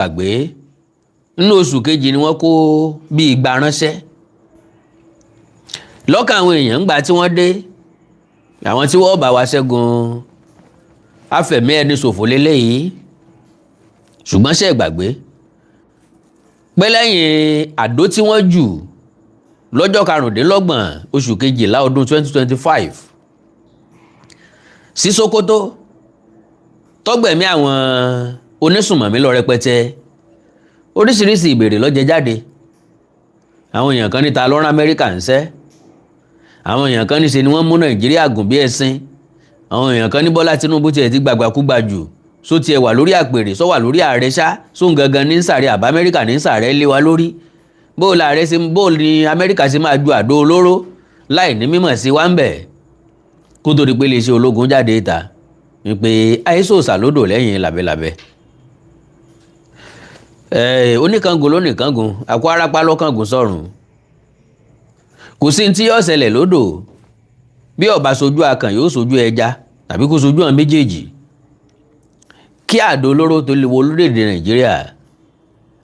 gbàgbé nínú oṣù kejì ni wọ́n kó bí igba ránṣẹ́ lọ́kàn àwọn èèyàn ńgbà tí wọ́n dé àwọn tí wọ́n bá wa ṣẹ́gun afẹ̀mí ẹni ṣòfò lélẹ́yìí ṣùgbọ́n ṣe gbàgbé pé lẹ́yìn àdó tí wọ́n jù lọ́jọ́ 25 oṣù kejìlá ọdún 2025 sí Sókótó tọ́gbẹ̀mí àwọn onísùnmọ̀mí lọ rẹpẹtẹ oríṣiríṣi ìbéèrè ló jẹ jáde àwọn èèyàn kan ní ta ló rán Amẹ́ríkà ńṣẹ́ àwọn èèyàn kan ní ṣe ni wọ́n mú Nàìjíríà gùn bí ẹṣin àwọn èèyàn kan ní Bọ́lá Tinubu tiẹ̀ ti gbàgbàkúgbà jù só tiẹ̀ wà lórí àpèrè sọ wà lórí ààrẹ ṣá sóun gangan ní sàrẹ́ àbá Amẹ́ríkà ní sàrẹ́ lé wa lórí bóòlù ààrẹ ṣe bóòlù ní Amẹ́ríkà ṣe máa ju àdó olóró láì ní mímọ̀ sí wa ń bẹ̀ kó tó di pé iléeṣẹ́ ológun jáde ìta wípé àìsòsà lódò lẹ́yìn làbẹ́làbẹ́ oníkangun lónìkangun àkó arápá lọ́kàngùn sọ̀rùn kò sí ní tí yóò ṣẹlẹ̀ lódò bí ó bá sojú akàn yóò sojú ẹja tàbí kó sojú àwọn méjèèjì kí àdó olóró tó lè wọ orílẹ̀-èdè Nàìjíríà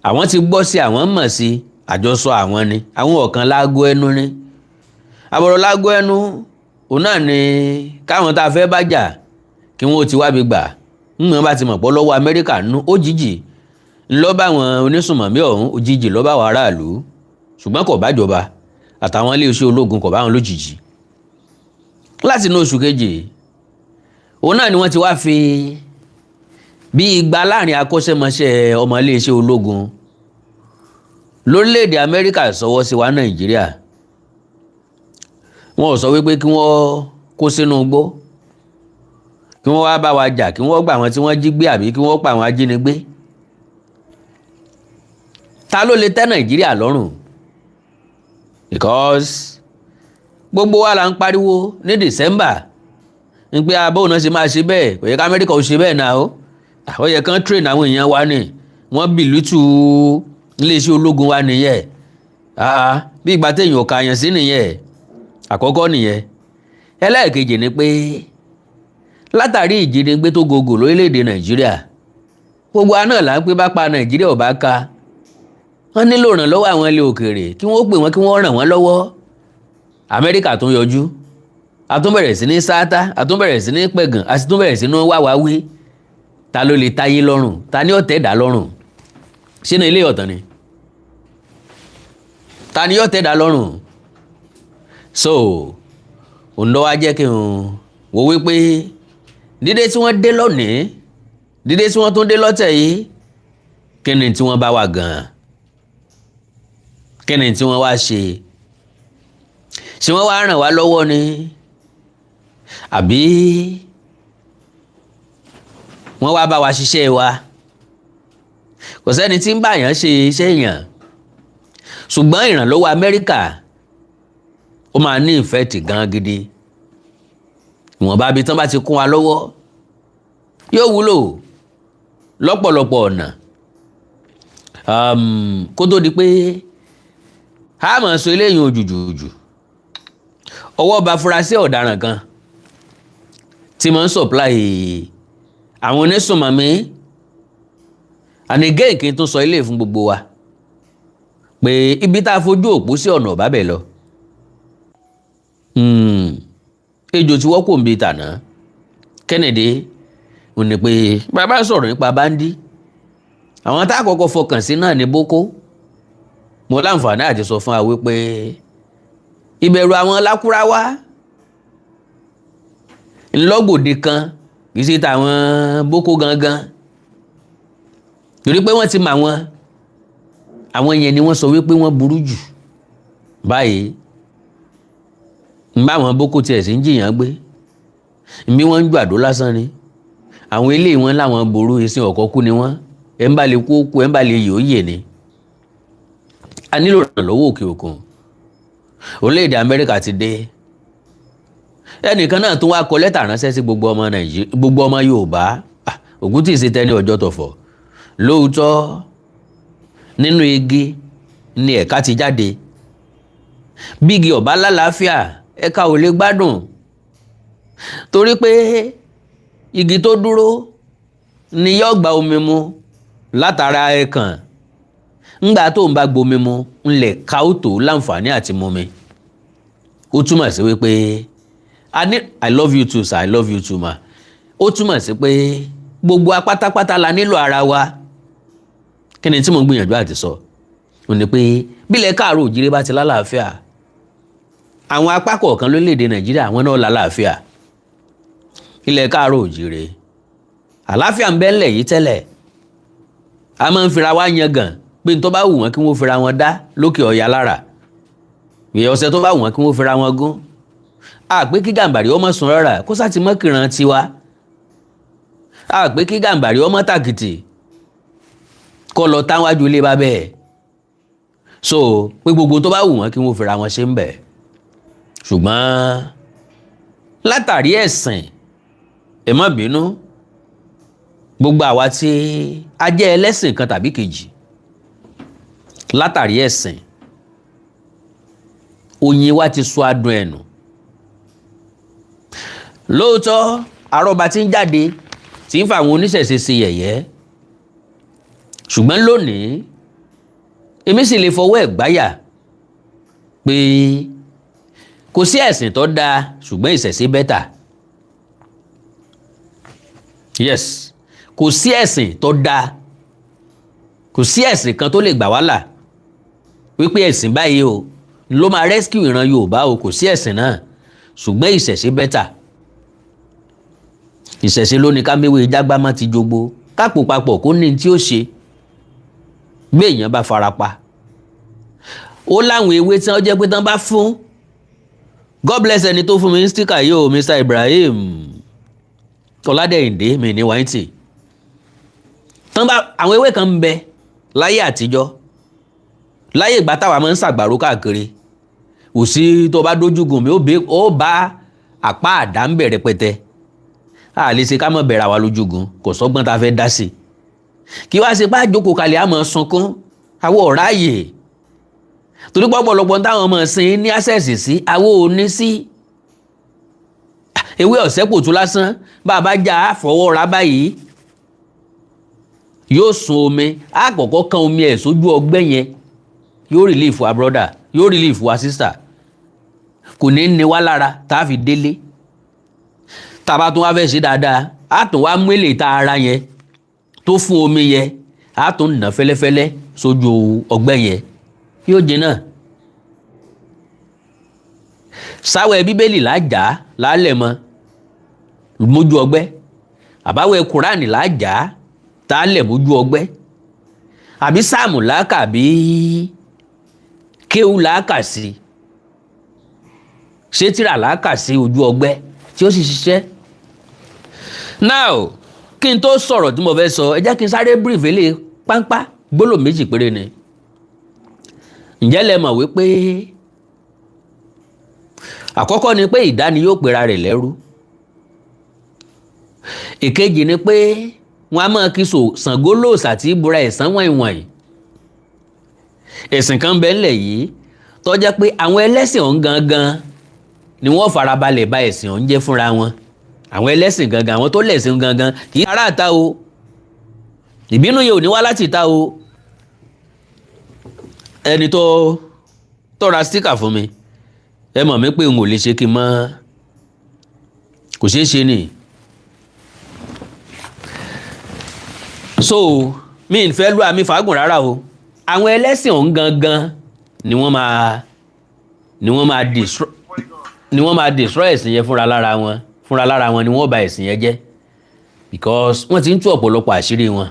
àwọn ti gbọ́ sí àwọn mọ̀ sí àjọsọ àwọn ni àwọn ọ̀kan láago ẹnu ni àbọ̀rọ̀ láago ẹnu òun náà ni káwọn tá a fẹ́ bá jà kí wọ́n ti wábi gbà ńgbọ́n bá ti mọ̀ pọ́ lọ́wọ́ Amẹ́ríkà nú òjijì ńlọ bá àwọn onísùnmọ̀mí ọ̀hún òjijì lọ́ bá àwọn aráàlú ṣùgbọ́n kò bá jọba àtàwọn iléeṣẹ́ ológun kò bá wọn lójijì láti inú oṣù kejì òun náà ni wọ́n ti wá fi bí igba láàrin akọ́ṣẹ́mọṣẹ́ ọmọ iléeṣẹ́ ológun lórílẹ̀‐èdè Amẹ́ríkà sọwọ́ sí wa Nàìjíríà wọn ò sọ wípé kí wọ́n kó sínú igbó kí wọ́n wá bá wa jà kí wọ́n gbà wọn tí wọ́n jí gbé àbí kí wọ́n pa àwọn ajínigbé ta ló lè tẹ́ Nàìjíríà lọ́rùn because gbogbo wa la ń pariwo ní December ń pé abóhùn náà ṣe máa ṣe bẹ́ẹ̀ kò yẹ ká Amẹ́ríkà ò ṣe bẹ́ẹ̀ náà ó àwọn yẹ kán train àwọn èèyàn wa ni wọ́n bìlútù iléeṣẹ́ ológun wa nìyẹn bí ìgbà téèyàn ò kàyàn sí nìyẹn àkọ́kọ́ nìyẹn ẹlẹ́ẹ̀kejì ni pé látàrí ìjínigbé tó gogò lórílẹ̀‐èdè Nàìjíríà gbogbo wa náà là ń pé bá pa Nàìjíríà ò bá ka wọ́n nílò ìrànlọ́wọ́ àwọn ilé òkèèrè kí wọ́n pè wọ́n kí wọ́n ràn wọ́n lọ́wọ́ Amẹ́ríkà tún yọjú a tún bẹ̀rẹ̀ sí ní sáátá a tún bẹ̀rẹ̀ sí ní pẹ̀gàn a sì tún bẹ̀rẹ̀ sí ní wáwáwí ta ló lè táyé lọ́rùn ta ni ó tẹ̀dá lọ́rùn sínú ilé ọ̀tàn ni ta ni ó tẹ̀dá lọ́rùn so òun lọ́wọ́ á jẹ́ kí n wò wípé dídé tí wọ́n dé lónìí dídé tí wọ́n tún dé lọ́tẹ̀ yìí kí ni tí wọ́n bá wà gan-an kí ni tí wọ́n wá ṣe wọ́n wá ràn wá lọ́wọ́ ni àbí wọ́n wá bá wa ṣiṣẹ́ wa kò sẹ́ni tí ń bá yàn ṣe iṣẹ́ èèyàn ṣùgbọ́n ìrànlọ́wọ́ Amẹ́ríkà ó máa ní ìfẹ́ẹ̀tì gan gidi ìwọ̀nba bí tán bá ti kún wa lọ́wọ́ yóò wúlò lọ́pọ̀lọpọ̀ ọ̀nà kó tó di pé a máa sọ eléyìí òjùjùjù ọwọ́ bá furasí ọ̀daràn kan tí máa ń supply àwọn onísùnmọ̀mí ànigẹ́ kí n tún sọ ilé fún gbogbo wa pé ibi tá a fojú òpó sí ọ̀nà ọ̀bá bẹ̀ lọ ejò tí wọ́n kò ń bi tàná Kennedy ò ní pé bàbá sọ̀rọ̀ nípa báńdí àwọn tá a kọ́kọ́ fọkàn sí náà ní Boko mo láǹfààní àti sọ fún wa wípé ìbẹ̀rù àwọn Lákúráwá ńlọ́gbòde kan kì í ṣe tàwọn Boko gangan torí pé wọ́n ti mọ àwọn yẹn ni wọ́n sọ wípé wọ́n burú jù báyìí ń bá àwọn Boko tiẹ̀ sí ń jìyàn gbé bí wọ́n ń ju àdó lásán ni àwọn eléyìí wọn láwọn burú ìsìn ọ̀kọ́ kú ni wọ́n ẹ̀ ń bá lè kú ó kú ẹ̀ ń bá lè yè ó yè ni a nílò ìrànlọ́wọ́ òkè òkun orílẹ̀-èdè Amẹ́ríkà ti dé ẹnìkan náà tún wá kọ lẹ́tà ránṣẹ́ sí gbogbo ọmọ Nàìjíríà gbogbo ọmọ Yorùbá ògùn tí ì ṣe tẹ́ni ọjọ́ tọ̀fọ̀ lóòótọ́ nínú igi ni ẹ̀ka ti jáde bí igi ọ̀bá lálàáfíà ẹ̀ka ò lè gbádùn torí pé igi tó dúró ni yóò gba omi mu látara ẹ̀kàn ńgbà tó ń bá gbomi mu ńlẹ̀ ká ó tó láǹfààní àti mumi. Ó túmọ̀ sí wípé I love you too sir, I love you too ma. Ó túmọ̀ sí pé gbogbo apátápátá la nílò ara wa. Kí ni tí mo ń gbìyànjú àti sọ? Ó ní pé bílẹ̀ káàárọ̀ òjíire bá ti lálàáfíà, àwọn apá kọ̀ọ̀kan lórílẹ̀‐èdè Nàìjíríà àwọn náà lálàáfíà. Ilẹ̀ káàárọ̀ òjíire àlàáfíà ń bẹ ńlẹ̀ yìí tẹ́lẹ̀. A máa ń fira wá yangàn pé n tó bá wù wọ́n kí wọ́n fira wọn dá lókè ọ̀yà lára. Ìyẹn ọ̀sẹ̀ tó bá wù wọ́n kí wọ́n fira wọn gún. Àpé kí Gàmbàrí ọmọ sùn rárá kó sá ti mọ́ kìran tiwa. Àpé kí Gàmbàrí ọmọ tàkìtì kó lọ táwájú ilé bá bẹ́ẹ̀. So pé gbogbo tó bá wù wọ́n kí wọ́n fira wọn ṣe ń bẹ̀. Ṣùgbọ́n látàrí ẹ̀sìn, ẹ má bínú, gbogbo àwa tí a jẹ́ ẹlẹ́sìn kan tàbí kejì, látàrí ẹ̀sìn oyin wa ti sọ adùn ẹnu. Lóòótọ́ àrọ́bá tí ń jáde tí ń fa àwọn oníṣẹ̀ṣe ṣe yẹ̀yẹ́, ṣùgbọ́n lónìí èmi sì lè fọwọ́ ẹ̀ gbáyà pé kò sí ẹ̀sìn tó dáa ṣùgbọ́n ìṣẹ̀ṣe bẹ́tà. Yes, kò sí ẹ̀sìn tó dáa, kò sí ẹ̀sìn kan tó lè gbà wá là wípé ẹ̀sìn báyìí o ló máa rescue ìran Yorùbá o, kò sí ẹ̀sìn náà, ṣùgbọ́n ìṣẹ̀ṣe bẹ́tà. Ìṣẹ̀ṣe ló ní ká méwé jágbá má ti jogbo, kápò papọ̀ kó ní tí ó ṣe bí èèyàn bá farapa. Ó láwọn ewé tí wọ́n jẹ́ pé tán bá fún, God bless ẹni tó fún mi ní stíkà yìí o, Mr. Ibrahim Ọládẹ́yìndé mi ní wáìntì. Tán bá àwọn ewé kan ń bẹ láyé àtijọ́, láyé ìgbà táwa máa ń ṣàgbàrò káàkiri, kò sí tó bá dójúgùn mi ó bá àpá àdá ń bẹ̀rẹ̀ pẹ̀tẹ́. A lè ṣe ká mọ̀ bẹ̀rẹ̀ àwa lójúgùn, kò sọ́gbọ́n tá a fẹ́ dá sí. Kí wá ṣe bá jókòó kalẹ̀ àmọ́ sunkún àwọ̀ ọ̀ráyè torí pọ̀pọ̀lọpọ̀ táwọn ọmọ sin ní access sí àwọ̀ òní sí. Ewé ọ̀sẹ́ kò tún lásán bá a bá já àfọwọ́ ra báyìí yóò sun omi, àkọ́kọ́ kan omi ẹ̀ sójú ọgbẹ́ yẹn, yóò relief wa brother, yóò relief wa sister, kò ní ní wá lára tá a fi délé. Tàbá tún wá fẹ́ ṣe dáadáa, a tún wá mú èlé ta ara yẹn tó fún omi yẹn, a tún nà fẹ́lẹ́fẹ́lẹ́ sójú ọgbẹ́ yẹn, yóò jìnnà. Sáwẹ̀ Bíbélì lájà lálẹ̀ mọ́ mójú ọgbẹ́, àbáwẹ̀ Kùránì lájà tálẹ̀ mójú ọgbẹ́, àbí sáàmù láàkà bí kéwù láàkà sí, ṣétìrà láàkà sí ojú ọgbẹ́ tí ó sì ṣiṣẹ́. Now kí n tó sọ̀rọ̀ tí mo fẹ́ sọ, ẹ jẹ́ kí n sáré brief lé páńpá gbólóhùn méjì péré ni. Ǹjẹ́ lẹ mọ̀ wípé àkọ́kọ́ ni pé ìdáni yóò pera rẹ̀ lẹ́rú. Ìkejì ni pé wọ́n á máa kí Ṣàngó lóòṣà tí búra ẹ̀sán wọ̀nyí. Ẹ̀sìn kan bẹ ńlẹ̀ yìí tó jẹ́ pé àwọn ẹlẹ́sìn ọ̀hún gangan ni wọ́n farabalẹ̀ ba ẹ̀sìn ọ̀hún jẹ́ fúnra wọn. Àwọn ẹlẹ́sìn gangan, àwọn tó lẹ̀sìn gangan kì í ará ìta o. Ìbínú yẹn ò ní wá láti ìta o. Ẹni tó ra stíkà fún mi, ẹ mọ̀ mí pé n ò lè ṣe kí n mọ́, kò ṣeé ṣe ni. So mi ń fẹ́ lú àmì fàágùn rárá o. Àwọn ẹlẹ́sìn ọ̀hún gangan ni wọ́n máa destroy ẹ̀sìn yẹn fúnra lára wọn ni wọ́n bà ẹ̀sìn yẹn jẹ́, because wọ́n ti ń tú ọ̀pọ̀lọpọ̀ àṣírí wọn.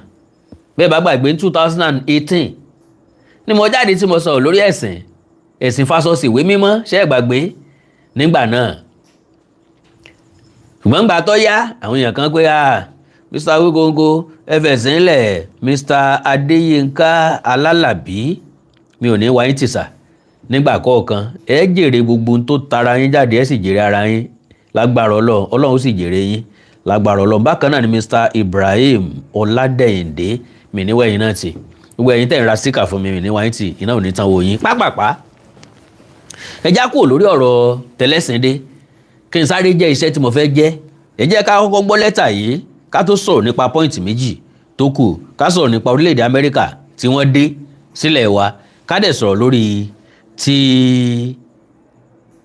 Bẹ́ẹ̀ bá gbàgbé 2018 ni mo jáde tí mo sọ̀rọ̀ lórí ẹ̀sìn fásọsì ìwé mímọ́, ṣé ẹ gbàgbé nígbà náà. Ṣùgbọ́n gbà tó yá àwọn èèyàn kan pé Mr. Awikonko ẹ fẹ̀sìn ńlẹ̀, Mr. Adéyínká Alálàbí, mi ò ní wáyé tìsà nígbà kọ̀ọ̀kan, ẹ jèrè gbogbo tó tara yín jáde, ẹ sì jèrè ara yín lágbára Ọlọ́run ó sì jèrè yín lágbára Ọlọ́run. Bákan náà ni Mr. Ibrahim Ọládẹ́yìndé, mi ní wẹ̀yìn náà tì, gbogbo ẹ̀yin tẹ̀ ń ra síkà fún mi ní wáyé tì, iná ò ní tán wo yín pápápá. Ẹ já kúrò lórí ọ̀rọ̀ tẹ̀lẹ́sìndé kí n sáré jẹ́ iṣẹ́ tí mo fẹ́ jẹ́. Ẹ jẹ́ ká kọ́kọ́ gbọ́ lẹ́tà yìí ká tó sọ̀rọ̀ nípa pọ́ìntì méjì tó kù, ká sọ̀rọ̀ nípa orílẹ̀-èdè Amẹ́ríkà tí wọ́n dé sílẹ̀ wa, ká dẹ̀ sọ̀rọ̀ lórí ti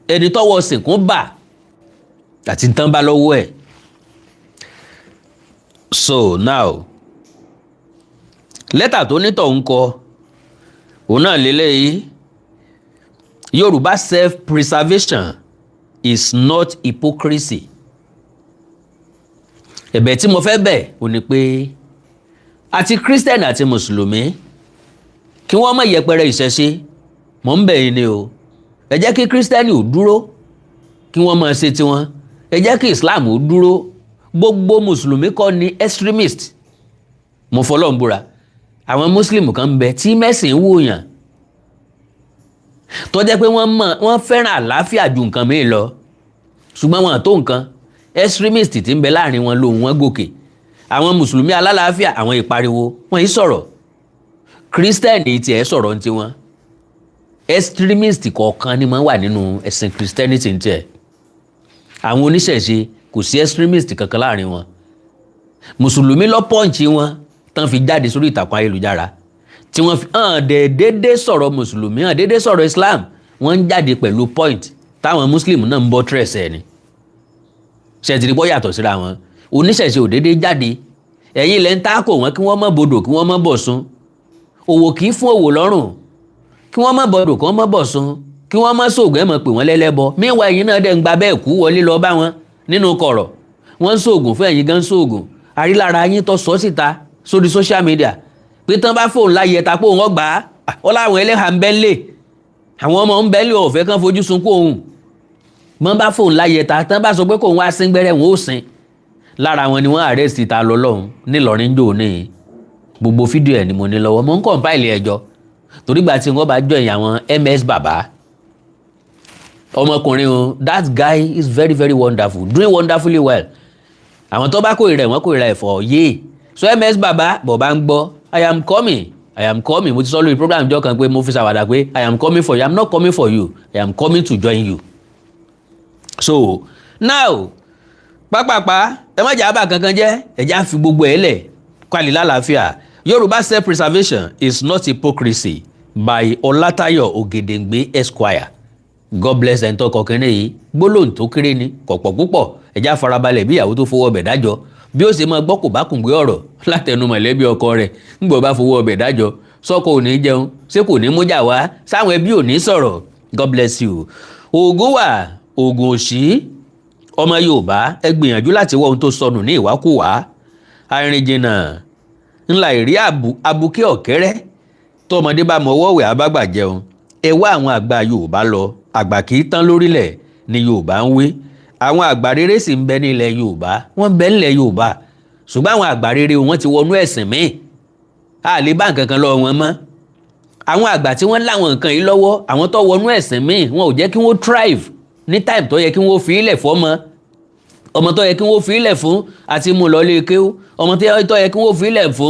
ẹni tọ́wọ́ sìnkún bà àti tán bá lọ́wọ́ ẹ̀. So now lẹ́tà tó nítọ̀ ń kọ òun náà lélẹ́yìí: Yorùbá self-preservation is not hypocrisy. Ẹ̀bẹ̀ tí mo fẹ́ bẹ̀ ò ní pé àti Christian àti Mùsùlùmí kí wọ́n má yẹpẹrẹ ìṣẹ̀ṣe. Mò ń bẹ̀ yín ni o, ẹ jẹ́ kí Christian ò dúró kí wọ́n máa ṣe tiwọn, ẹ jẹ́ kí Islam ò dúró. Gbogbo Mùsùlùmí kọ́ ni extremist. Mo fọlọ́run búra, àwọn Muslim kan ń bẹ tí mẹ́sìn wòyàn tó jẹ́ pé wọ́n fẹ́ràn àlàáfíà ju nǹkan mìíràn lọ, ṣùgbọ́n wọn tó nǹkan. Extremist tí ń bẹ láàrin wọn lòun wọn gòkè. Àwọn Mùsùlùmí alálàáfíà àwọn ìpariwo wọn yìí sọ̀rọ̀. Christian tí ẹ sọ̀rọ̀ ní tiwọn. Extremist kọ̀ọ̀kan ni wọ́n wà nínú ẹ̀sìn Christianity tiẹ̀. Àwọn oníṣẹ̀ṣe kò sí extremist kankan láàrin wọn. Mùsùlùmí lọ pọ́ǹchì wọn tán fi jáde sórí ìtàkùn ayélujára tí wọ́n fi hàn déédéé sọ̀rọ̀ Mùsùlùmí, hàn déédéé sọ̀rọ̀ Islam. Wọ́n ń jáde pẹ̀lú point táwọn Muslim náà ń bọ́ tírẹ̀sì ẹ̀ ni. Ṣètìlí bọ́ yàtọ̀ síra wọn. Oníṣẹ̀ṣe ò déédéé jáde. Ẹ̀yin lẹ́ ń tákò wọn kí wọ́n má bodò kí wọ́n má bọ̀ sun. Òwò kì í fún òwò lọ́rùn. Kí wọ́n má bodò kí wọ́n má bọ̀ sun. Kí wọ́n má sóògùn ẹ̀ mọ̀ pé wọ́n lẹ́lẹ́bọ. Míwá ẹ̀yin náà dẹ̀ ń gba bẹ́ẹ̀ kú wọlé lọ bá wọn nínú kọ̀rọ̀. Wọ́n ń sóògùn fún ẹ̀yin gan sóògùn. Àrílára yín tó sọ síta sórí social media pé tán bá fóun láyé ta pé òun ọgbà á ó láwọn ẹlẹ́hà ń bẹ́ńlẹ̀, àwọn ọmọ ń bẹ́ńlẹ̀ ọ̀fẹ́ kan fojú sunkún òun. Wọ́n bá fóun láyé ta tán bá sọ pé kóun wá sín gbẹ́rẹ́ wọn ó sin. Lára wọn ni wọ́n arrest ta lọ lọ́hùn nílọrin jò ní. Gbogbo fídíò ẹ̀ ni mo ní lọ́wọ́, mo ń compile ẹjọ́ torí gbà tí wọ́n bá jọ ìyá wọn MS Baba. Ọmọkùnrin o, that guy is very very wonderful, doing wonderfully well. Àwọn tó bá kórìíra ẹ̀ wọ́n kórìíra ẹ̀ fọ̀ yé. So MS Baba bọ̀ bá ń gbọ́ I am coming. Mo ti sọ lórí program jọ kan pé mo fi ṣàwàdà pé I am coming for you, I am not coming for you, I am coming to join you. So now pápápá ẹ má jà á bà kankan jẹ́, ẹ já fi gbogbo ẹ̀ lẹ̀ kwalì lálàáfíà. Yorùbá self-preservation is not hypocrisy by Ọlátáyọ̀ Ògèdèngbé Esquire. God bless ẹni tó kọ kínní yìí. Gbólóhùn tó kéré ni kọ̀pọ̀ púpọ̀. Ẹ já farabalẹ̀ bí ìyàwó tó fowó ọbẹ̀ dájọ́ bí ó ṣe máa gbọ́ kò bá kùngbé ọ̀rọ̀ látẹnu mọ̀lẹ́bí ọkọ rẹ̀ ńgbọ́ bá fowó ọbẹ̀ dájọ́. Sọ́kọ ò ní jẹun, ṣé kò ní mú jà wá, sáwọn ẹbí ò ní sọ̀rọ̀. God bless you. Ògùn wà, ògùn òṣì. Ọmọ Yorùbá ẹ gbìyànjú láti wọ ohun tó sọnù ní ìwákùwà. Arìnjìnà ńlá ìrí abuké ọ̀kẹ́rẹ́ tọmọdé bá mọ ọwọ́ wẹ̀ abágbà jẹun. Ẹ wá àwọn àgbà Yorùbá lọ, àgbà kì í tán lórílẹ̀ ni Yorùbá ń wé. Àwọn àgbà rere sì ń bẹ ní ilẹ̀ Yorùbá, wọ́n ń bẹ nílẹ̀ Yorùbá, ṣùgbọ́n àwọn àgbà rere wọn ti wọnú ẹ̀sìn míì. A lè bá nǹkan kan lọ wọn mọ́. Àwọn àgbà tí wọ́n láwọn nǹkan yìí lọ́wọ́, àwọn tó wọnú ẹ̀sìn míì, wọn ò jẹ́ kí wọ́n thrive ní time tó yẹ kí wọ́n fi ilẹ̀ fọ́mọ. Ọmọ tó yẹ kí wọ́n fi ilẹ̀ fún àti mú lọ lé kéwú, ọmọ tó yẹ kí wọ́n fi ilẹ̀ fún